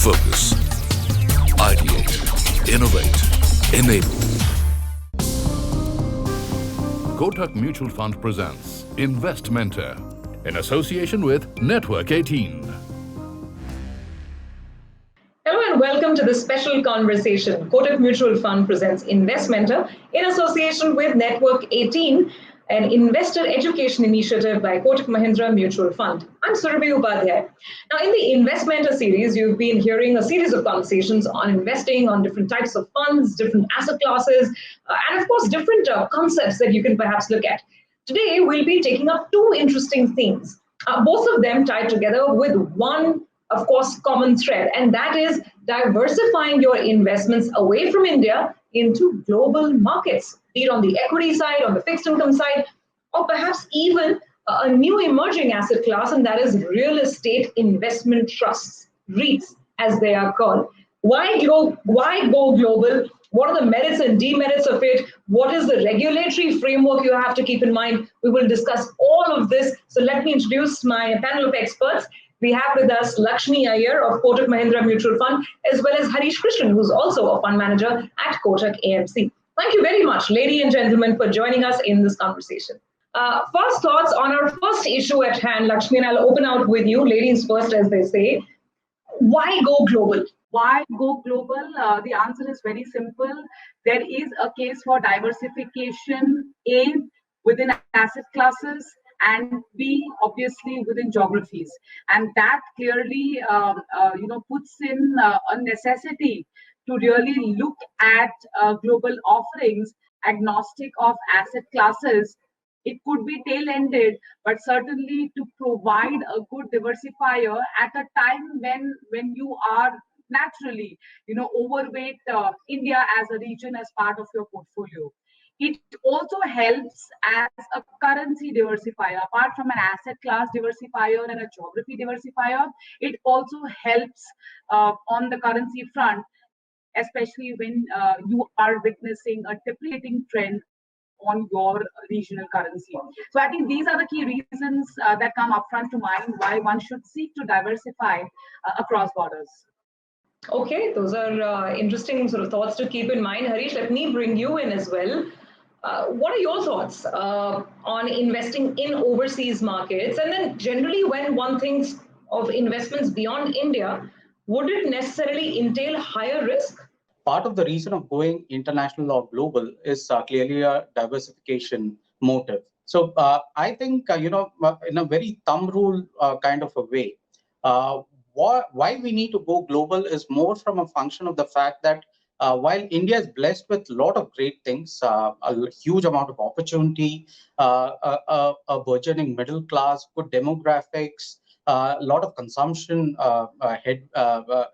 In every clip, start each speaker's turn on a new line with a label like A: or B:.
A: Focus. Ideate. Innovate. Enable. Kotak Mutual Fund presents Investmentor in association with Network 18.
B: Hello and welcome to this special conversation. Kotak Mutual Fund presents Investmentor in association with Network 18, an investor education initiative by Kotak Mahindra Mutual Fund. I'm Surabhi Upadhyay. Now, in the Investmentor series, you've been hearing a series of conversations on investing, on different types of funds, different asset classes, and of course, different concepts that you can perhaps look at. Today, we'll be taking up two interesting themes, both of them tied together with one, of course, common thread, and that is diversifying your investments away from India into global markets, be it on the equity side, on the fixed income side, or perhaps even a new emerging asset class, and that is real estate investment trusts, REITs, as they are called. Why go global? What are the merits and demerits of it? What is the regulatory framework you have to keep in mind? We will discuss all of this. So let me introduce my panel of experts. We have with us Lakshmi Iyer of Kotak Mahindra Mutual Fund, as well as Harish Krishnan, who's also a fund manager at Kotak AMC. Thank you very much, ladies and gentlemen, for joining us in this conversation. First thoughts on our first issue at hand, Lakshmi, and I'll open out with you, ladies first, as they say. Why go global?
C: Why go global? The answer is very simple. There is a case for diversification, A, within asset classes, and B, obviously within geographies. And that clearly puts in a necessity to really look at global offerings agnostic of asset classes. It could be tail-ended, but certainly to provide a good diversifier at a time when you are naturally, overweight India as a region as part of your portfolio. It also helps as a currency diversifier. Apart from an asset class diversifier and a geography diversifier, it also helps on the currency front, especially when you are witnessing a depreciating trend on your regional currency. So I think these are the key reasons that come upfront to mind why one should seek to diversify across borders.
B: Okay, those are interesting sort of thoughts to keep in mind. Harish, let me bring you in as well. What are your thoughts on investing in overseas markets? And then generally when one thinks of investments beyond India, would it necessarily entail higher risk?
D: Part of the reason of going international or global is clearly a diversification motive. So I think, in a very thumb rule kind of a way, why we need to go global is more from a function of the fact that while India is blessed with a lot of great things, a huge amount of opportunity, a burgeoning middle class, good demographics, a lot of consumption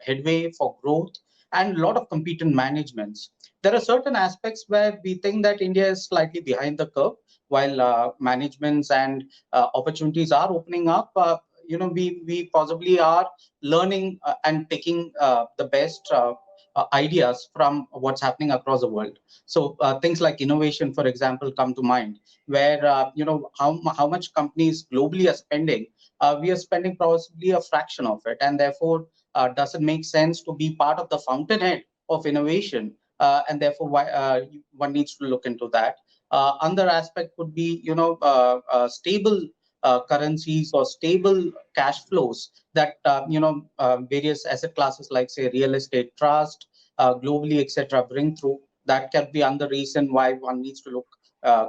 D: headway for growth, and a lot of competent managements. There are certain aspects where we think that India is slightly behind the curve, while managements and opportunities are opening up. We possibly are learning and taking the best ideas from what's happening across the world. So things like innovation, for example, come to mind, where how much companies globally are spending. We are spending probably a fraction of it, and therefore does it make sense to be part of the fountainhead of innovation? And therefore, one needs to look into that. Another aspect would be, stable currencies or stable cash flows that various asset classes like, say, real estate trust, globally, etc., bring through. That can be another reason why one needs to look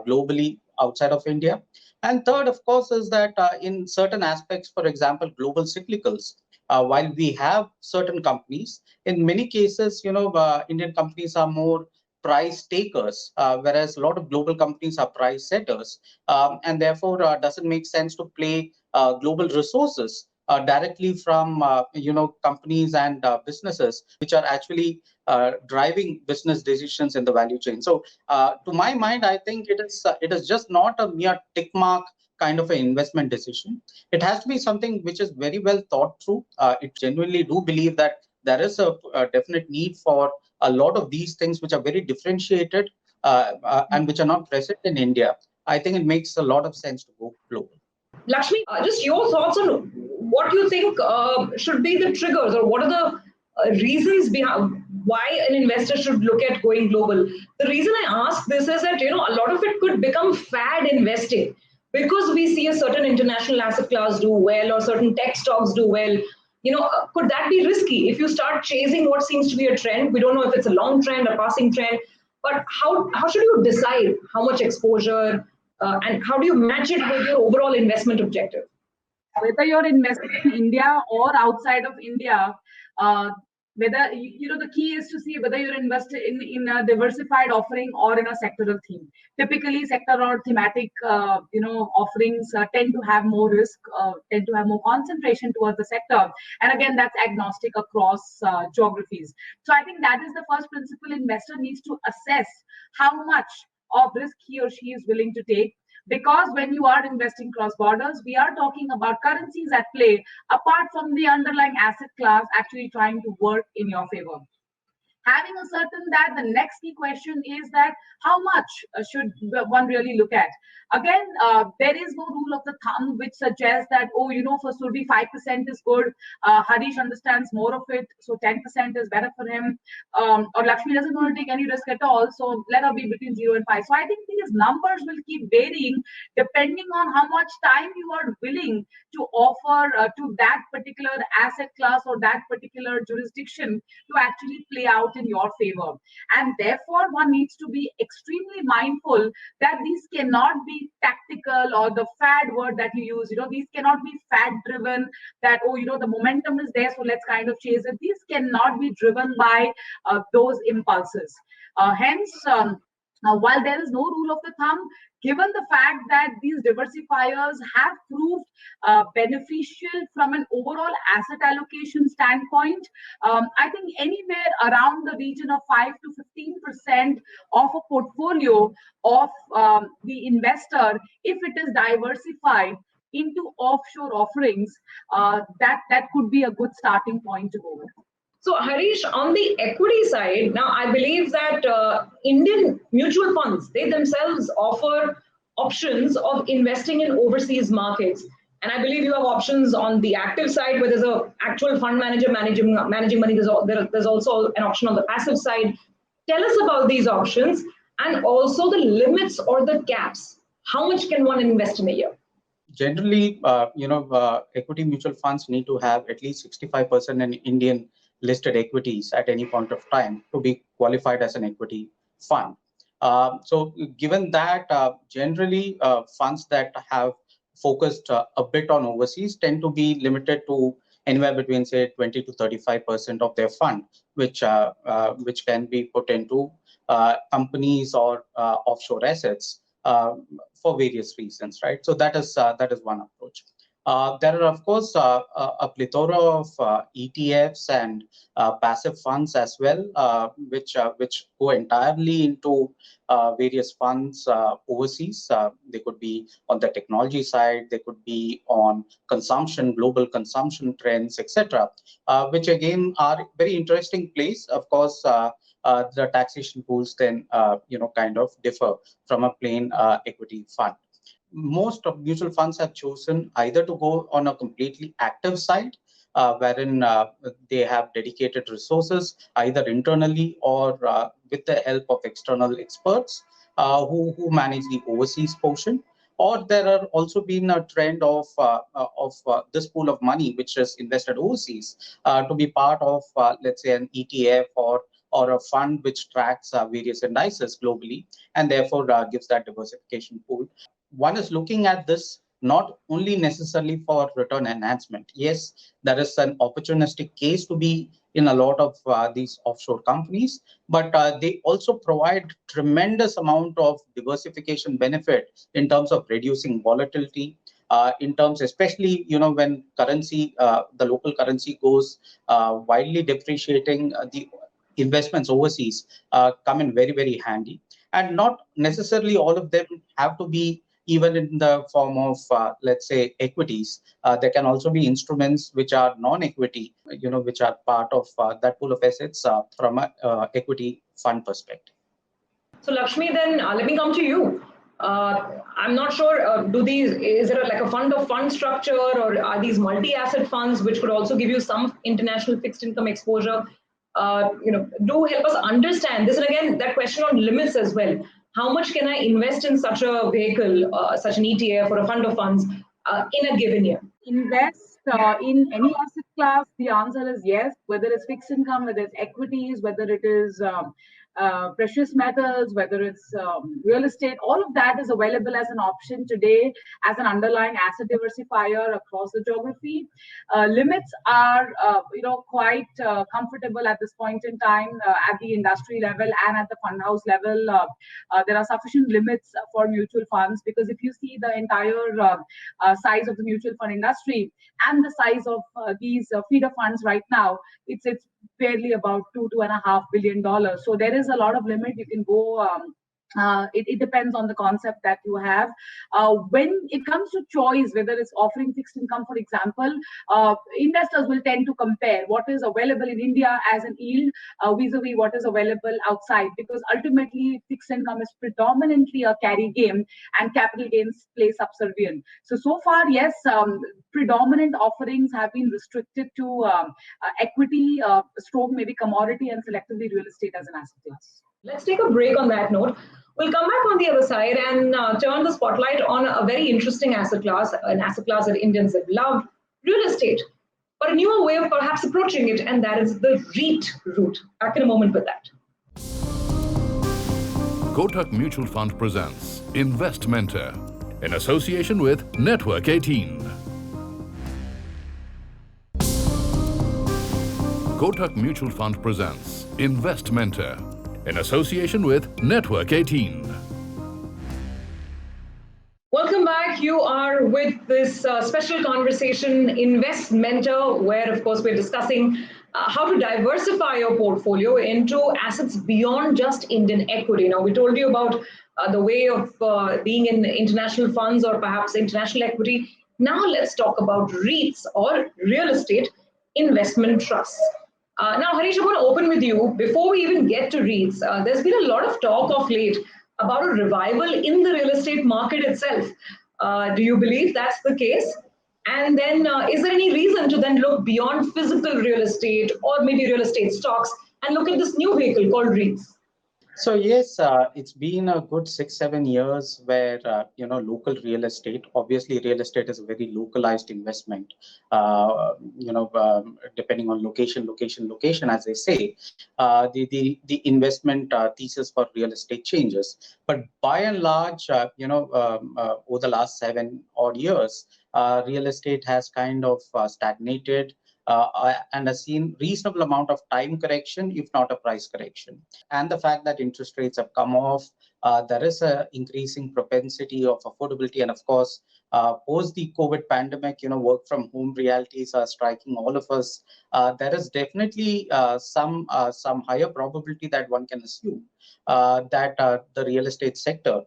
D: globally outside of India. And third, of course, is that in certain aspects, for example, global cyclicals, while we have certain companies, in many cases, Indian companies are more price takers, whereas a lot of global companies are price setters. And therefore, doesn't make sense to play global resources directly from companies and businesses which are actually driving business decisions in the value chain. So to my mind, I think it is just not a mere tick mark kind of an investment decision. It has to be something which is very well thought through. It genuinely do believe that there is a definite need for a lot of these things which are very differentiated and which are not present in India. I think it makes a lot of sense to go global.
B: Lakshmi, just your thoughts on what you think should be the triggers, or what are the reasons behind why an investor should look at going global. The reason I ask this is that, a lot of it could become fad investing because we see a certain international asset class do well or certain tech stocks do well. Could that be risky if you start chasing what seems to be a trend? We don't know if it's a long trend, a passing trend, but how should you decide how much exposure and how do you match it with your overall investment objective?
C: Whether you're investing in India or outside of India, whether the key is to see whether you're invested in a diversified offering or in a sectoral theme. Typically, sector or thematic offerings tend to have more risk, tend to have more concentration towards the sector, and again, that's agnostic across geographies. So I think that is the first principle. Investor needs to assess how much of risk he or she is willing to take, because when you are investing cross borders, we are talking about currencies at play apart from the underlying asset class actually trying to work in your favor. Having a certain that, the next key question is that how much should one really look at? Again, there is no rule of the thumb which suggests that, for Surabhi 5% is good. Harish understands more of it, so 10% is better for him. Or Lakshmi doesn't want to take any risk at all, so let her be between 0 and 5. So I think these numbers will keep varying depending on how much time you are willing to offer to that particular asset class or that particular jurisdiction to actually play out in your favor. And therefore, one needs to be extremely mindful that these cannot be tactical, or the fad word that you use, these cannot be fad driven, that, the momentum is there, so let's kind of chase it. These cannot be driven by those impulses. Hence, while there is no rule of the thumb, given the fact that these diversifiers have proved beneficial from an overall asset allocation standpoint, I think anywhere around the region of 5 to 15% of a portfolio of the investor, if it is diversified into offshore offerings, that could be a good starting point to go with.
B: So Harish, on the equity side, now I believe that Indian mutual funds, they themselves offer options of investing in overseas markets. And I believe you have options on the active side where there's an actual fund manager managing money. There's also an option on the passive side. Tell us about these options and also the limits or the caps. How much can one invest in a year?
D: Generally, equity mutual funds need to have at least 65% in Indian listed equities at any point of time to be qualified as an equity fund. So given that, generally funds that have focused a bit on overseas tend to be limited to anywhere between, say, 20 to 35% of their fund, which can be put into companies or offshore assets for various reasons, right? So that is one approach. There are, of course, a plethora of ETFs and passive funds as well, which go entirely into various funds overseas. They could be on the technology side, they could be on consumption, global consumption trends, etc., which again are very interesting place. Of course, the taxation pools then kind of differ from a plain equity fund. Most of mutual funds have chosen either to go on a completely active side, wherein they have dedicated resources either internally or with the help of external experts who manage the overseas portion. Or there are also been a trend of this pool of money which is invested overseas to be part of, let's say, an ETF or a fund which tracks various indices globally, and therefore gives that diversification pool. One is looking at this not only necessarily for return enhancement. Yes, there is an opportunistic case to be in a lot of these offshore companies, but they also provide tremendous amount of diversification benefit in terms of reducing volatility, in terms, especially when currency, the local currency goes widely depreciating, the investments overseas come in very, very handy. And not necessarily all of them have to be even in the form of, let's say, equities. There can also be instruments which are non-equity, which are part of that pool of assets from an equity fund perspective.
B: So Lakshmi, then let me come to you. I'm not sure, is it like a fund of fund structure, or are these multi-asset funds which could also give you some international fixed income exposure? Do help us understand this. And again, that question on limits as well. How much can I invest in such a vehicle, such an ETF or a fund of funds in a given year?
C: Invest in any asset class? The answer is yes, whether it's fixed income, whether it's equities, whether it is precious metals, whether it's real estate, all of that is available as an option today as an underlying asset diversifier across the geography. Limits are, quite comfortable at this point in time at the industry level and at the fund house level. There are sufficient limits for mutual funds, because if you see the entire size of the mutual fund industry and the size of these feeder funds right now, it's barely about $2.5 billion. So there is a lot of limit. You can go. It depends on the concept that you have. When it comes to choice, whether it's offering fixed income, for example, investors will tend to compare what is available in India as an yield vis-a-vis what is available outside, because ultimately fixed income is predominantly a carry game and capital gains play subservient. So far, yes, predominant offerings have been restricted to equity, stroke maybe commodity, and selectively real estate as an asset class.
B: Let's take a break on that note. We'll come back on the other side and turn the spotlight on a very interesting asset class, an asset class that Indians have loved, real estate, but a newer way of perhaps approaching it, and that is the REIT route. Back in a moment with that.
A: Kotak Mutual Fund presents Investmentor in association with Network 18. Kotak Mutual Fund presents Investmentor in association with Network 18.
B: Welcome back. You are with this special conversation, Investmentor, where, of course, we're discussing how to diversify your portfolio into assets beyond just Indian equity. Now, we told you about the way of being in international funds or perhaps international equity. Now, let's talk about REITs, or real estate investment trusts. Now, Harish, I'm going to open with you. Before we even get to REITs, there's been a lot of talk of late about a revival in the real estate market itself. Do you believe that's the case? And then is there any reason to then look beyond physical real estate or maybe real estate stocks and look at this new vehicle called REITs?
D: So yes, it's been a good 6-7 years where local real estate. Obviously, real estate is a very localized investment. Depending on location, as they say, the investment thesis for real estate changes. But by and large, over the last 7 odd years, real estate has kind of stagnated. And has seen reasonable amount of time correction, if not a price correction. And the fact that interest rates have come off, there is an increasing propensity of affordability. And of course, post the COVID pandemic, work from home realities are striking all of us. There is definitely some higher probability that one can assume that the real estate sector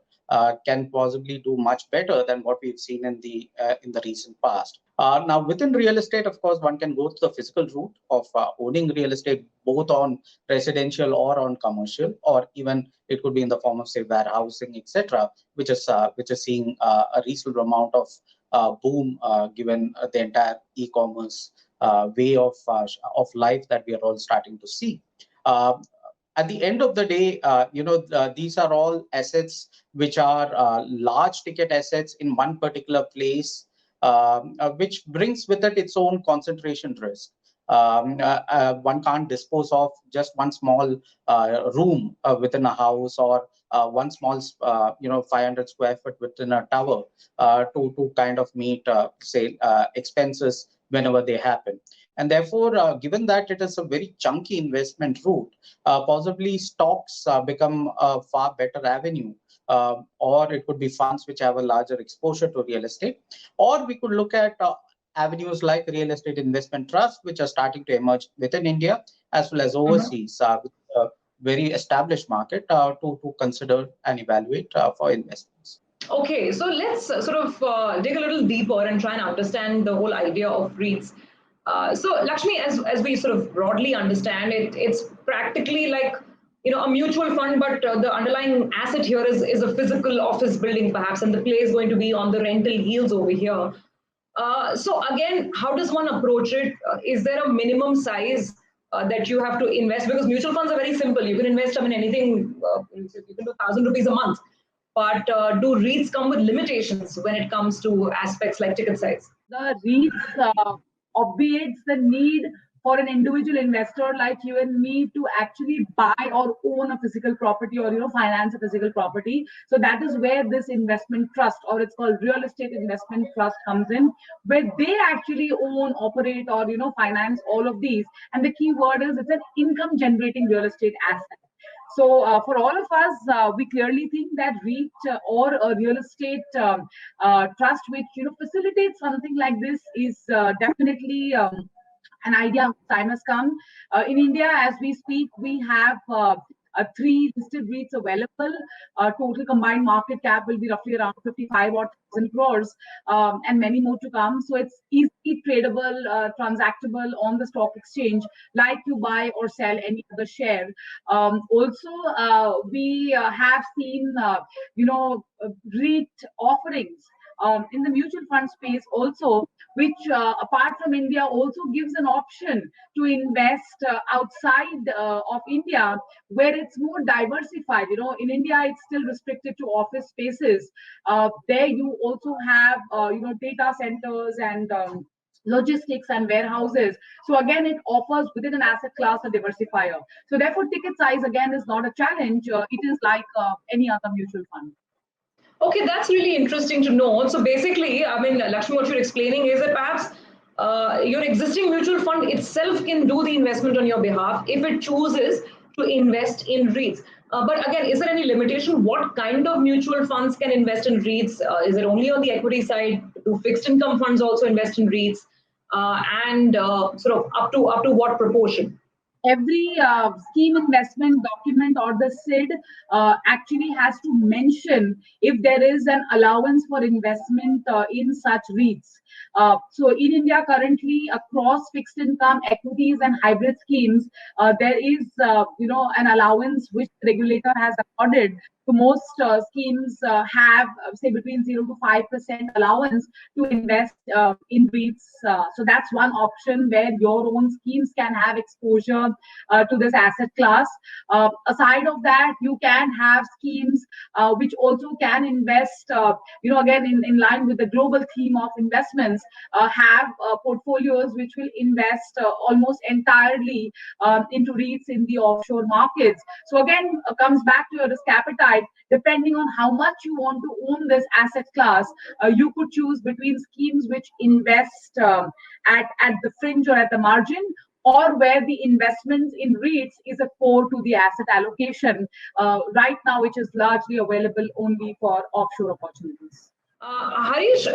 D: can possibly do much better than what we've seen in the recent past. Now, within real estate, of course, one can go to the physical route of owning real estate, both on residential or on commercial, or even it could be in the form of, say, warehousing, etc., which is seeing a reasonable amount of boom given the entire e-commerce way of life that we are all starting to see. At the end of the day, these are all assets which are large ticket assets in one particular place, which brings with it its own concentration risk. One can't dispose of just one small room within a house, or one small 500 square foot within a tower to kind of meet expenses whenever they happen. And therefore, given that it is a very chunky investment route, possibly stocks become a far better avenue. Or it could be funds which have a larger exposure to real estate. Or we could look at avenues like real estate investment trusts, which are starting to emerge within India, as well as overseas, with a very established market to consider and evaluate for investments.
B: Okay, so let's sort of dig a little deeper and try and understand the whole idea of REITs. So Lakshmi, as we sort of broadly understand it, it's practically like, a mutual fund, but the underlying asset here is a physical office building perhaps, and the play is going to be on the rental yields over here. So again, how does one approach it? Is there a minimum size that you have to invest? Because mutual funds are very simple. You can invest, anything, you can do 1,000 rupees a month. But do REITs come with limitations when it comes to aspects like ticket size?
C: The REITs obviates the need for an individual investor like you and me to actually buy or own a physical property, or finance a physical property. So that is where this investment trust, or it's called real estate investment trust, comes in, where they actually own, operate, or finance all of these. And the key word is it's an income generating real estate asset. So for all of us, we clearly think that REIT or a real estate trust, which facilitates something like this, is definitely an idea of time has come. In India, as we speak, we have 3 listed REITs available. Total combined market cap will be roughly around 55,000 crores, and many more to come. So it's easily tradable, transactable on the stock exchange, like you buy or sell any other share. Also, we have seen, REIT offerings in the mutual fund space also, which apart from India also gives an option to invest outside of India, where it's more diversified. In India, it's still restricted to office spaces. There you also have, data centers and logistics and warehouses. So again, it offers within an asset class a diversifier. So therefore, ticket size again is not a challenge. It is like any other mutual fund.
B: Okay, that's really interesting to know. So basically, Lakshmi, what you're explaining is that perhaps your existing mutual fund itself can do the investment on your behalf if it chooses to invest in REITs. But again, is there any limitation? What kind of mutual funds can invest in REITs? Is it only on the equity side? Do fixed income funds also invest in REITs? And sort of up to what proportion?
C: Every scheme investment document or the SID actually has to mention if there is an allowance for investment in such REITs. So in India currently, across fixed income, equities and hybrid schemes, there is an allowance which the regulator has accorded. So most schemes have say between 0 to 5% allowance to invest in REITs. So that's one option where your own schemes can have exposure to this asset class. Aside of that, you can have schemes which also can invest, again in line with the global theme of investments, have portfolios which will invest almost entirely into REITs in the offshore markets. So again, comes back to your risk appetite. Depending on how much you want to own this asset class, you could choose between schemes which invest at the fringe or at the margin, or where the investments in REITs is a core to the asset allocation right now, which is largely available only for offshore opportunities.
B: Harish,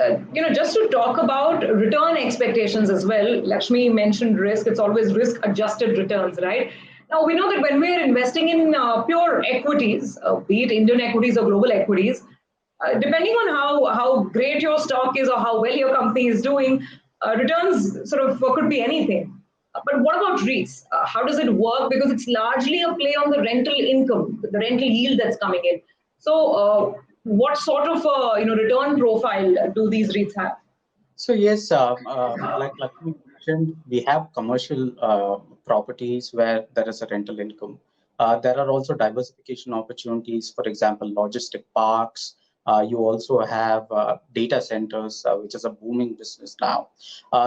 B: just to talk about return expectations as well, Lakshmi mentioned risk. It's always risk-adjusted returns, right? Now, we know that when we're investing in pure equities, be it Indian equities or global equities, depending on how great your stock is or how well your company is doing, returns sort of could be anything. But what about REITs? How does it work? Because it's largely a play on the rental income, the rental yield that's coming in. So what sort of return profile do these REITs have?
D: So yes, like we mentioned, we have commercial properties where there is a rental income. There are also diversification opportunities, for example, logistic parks. You also have data centers, which is a booming business now.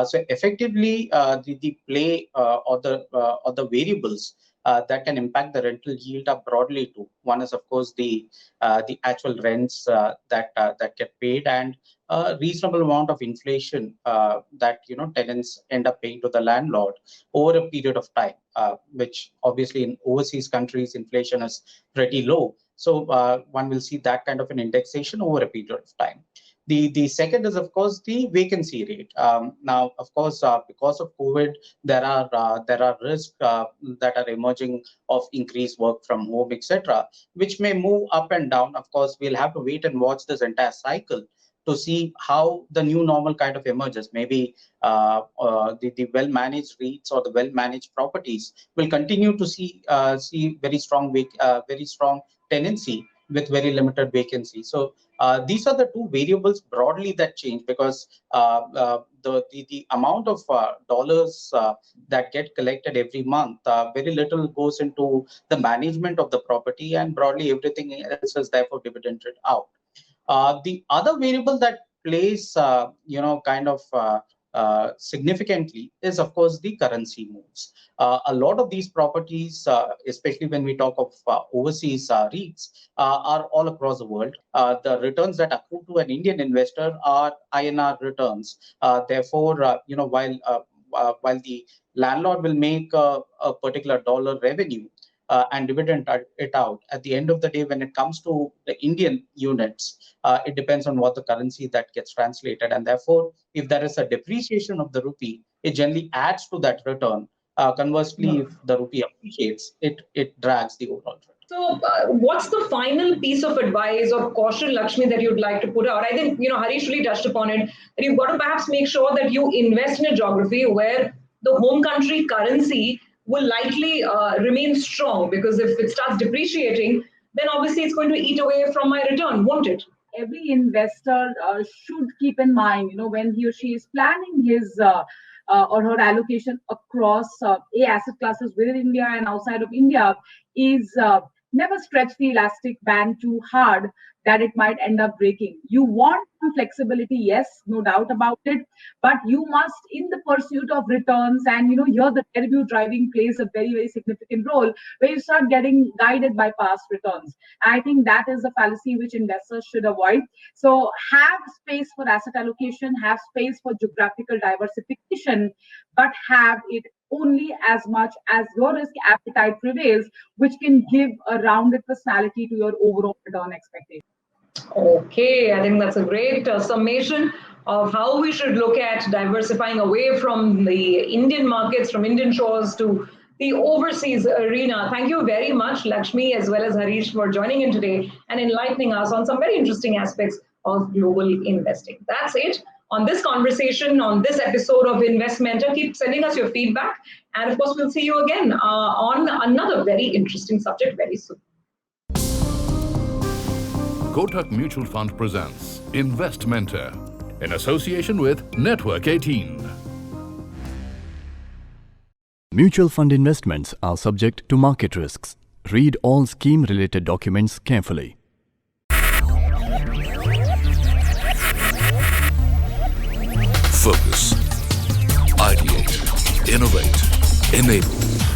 D: So effectively, the play or the variables that can impact the rental yield are broadly two. One is, of course, the actual rents that get paid, and a reasonable amount of inflation that tenants end up paying to the landlord over a period of time, which obviously in overseas countries inflation is pretty low. So one will see that kind of an indexation over a period of time. The second is, of course, the vacancy rate. Now, of course, because of COVID, there are risks that are emerging of increased work from home, etc., which may move up and down. Of course, we'll have to wait and watch this entire cycle. to see how the new normal kind of emerges. Maybe the well-managed REITs or the well-managed properties will continue to see very strong tenancy with very limited vacancy. So these are the two variables broadly that change, because the amount of dollars that get collected every month, very little goes into the management of the property, and broadly everything else is therefore dividended out. The other variable that plays, significantly is, of course, the currency moves. A lot of these properties, especially when we talk of overseas REITs, are all across the world. The returns that accrue to an Indian investor are INR returns. Therefore, while the landlord will make a particular dollar revenue, and dividend it out, at the end of the day, when it comes to the Indian units, it depends on what the currency that gets translated. And therefore, if there is a depreciation of the rupee, it generally adds to that return. Conversely, if the rupee appreciates, it drags the overall return.
B: So what's the final piece of advice or caution, Lakshmi, that you'd like to put out? I think, Harish really touched upon it, that you've got to perhaps make sure that you invest in a geography where the home country currency will likely remain strong, because if it starts depreciating, then obviously it's going to eat away from my return, won't it?
C: Every investor should keep in mind, when he or she is planning his or her allocation across asset classes within India and outside of India, is never stretch the elastic band too hard that it might end up breaking. You want some flexibility, yes, no doubt about it, but you must, in the pursuit of returns, and here the revenue driving plays a very, very significant role, where you start getting guided by past returns. I think that is a fallacy which investors should avoid. So have space for asset allocation, have space for geographical diversification, but have it only as much as your risk appetite prevails, which can give a rounded personality to your overall return expectation.
B: Okay, I think that's a great summation of how we should look at diversifying away from the Indian markets, from Indian shores to the overseas arena. Thank you very much, Lakshmi, as well as Harish, for joining in today and enlightening us on some very interesting aspects of global investing. That's it on this conversation, on this episode of Investmentor. Keep sending us your feedback. And of course, we'll see you again on another very interesting subject very soon.
A: Kotak Mutual Fund presents Investmentor in association with Network 18.
E: Mutual fund investments are subject to market risks. Read all scheme-related documents carefully.
A: Focus, ideate, innovate, enable.